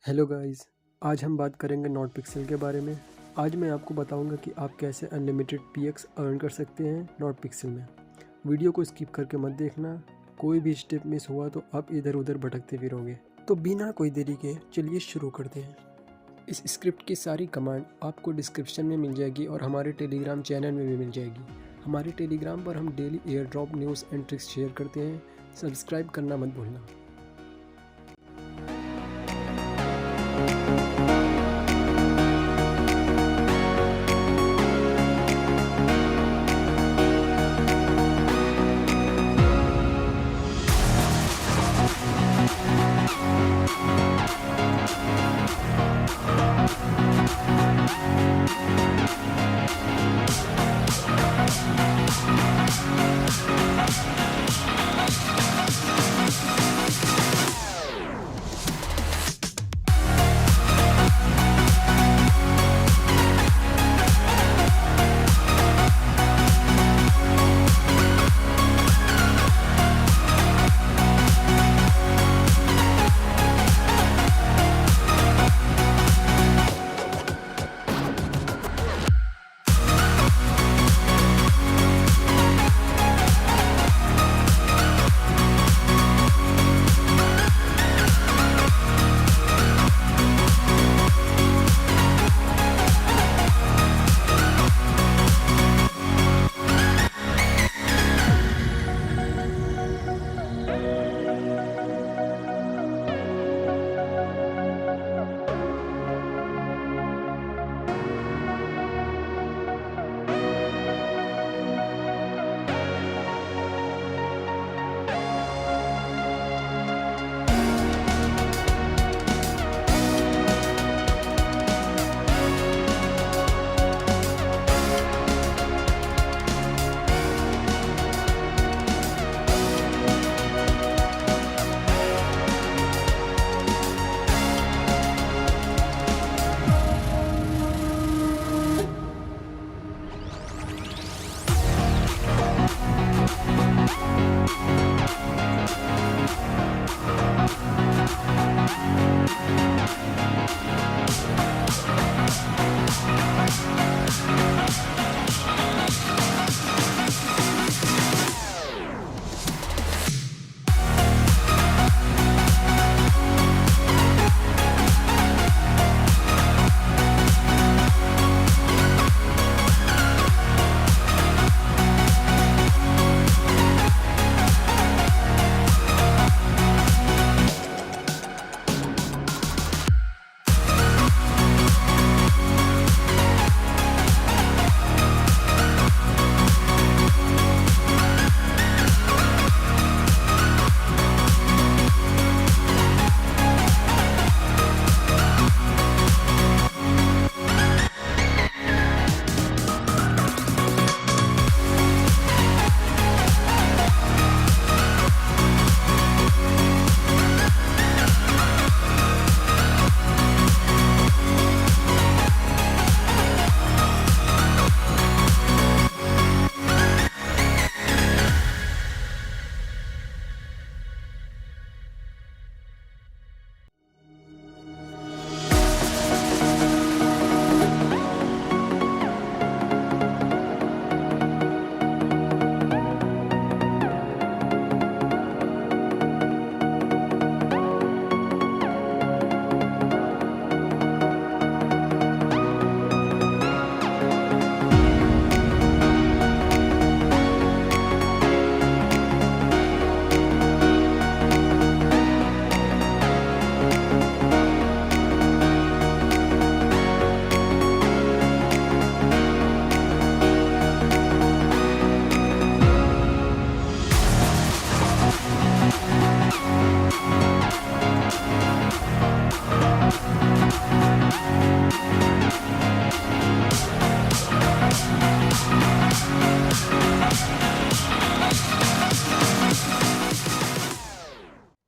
Hello guys, आज हम बात करेंगे नोटपिक्सल के बारे में। आज मैं आपको बताऊंगा कि आप कैसे अनलिमिटेड px अर्न कर सकते हैं नोटपिक्सल में। वीडियो को स्किप करके मत देखना, कोई भी स्टेप मिस हुआ तो आप इधर उधर भटकते फिरोगे। तो बिना कोई देरी के चलिए शुरू करते हैं। इस स्क्रिप्ट की सारी कमांड आपको डिस्क्रिप्शन में मिल जाएगी और हमारे टेलीग्राम चैनल में भी मिल जाएगी। हमारे टेलीग्राम पर हम daily airdrop news and tricks share करते हैं, सब्सक्राइब करना मत भूलना।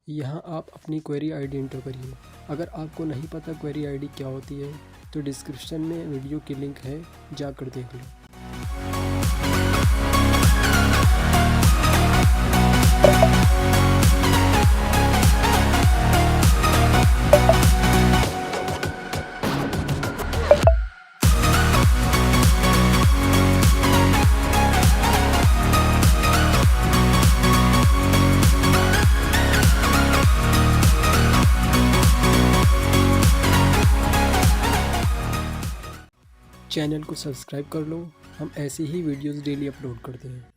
यहाँ आप अपनी क्वेरी आईडी एंटर करिए। अगर आपको नहीं पता क्वेरी आईडी क्या होती है तो डिस्क्रिप्शन में वीडियो की लिंक है, जाकर देख लो। चैनल को सब्सक्राइब कर लो, हम ऐसे ही वीडियोस डेली अपलोड करते हैं।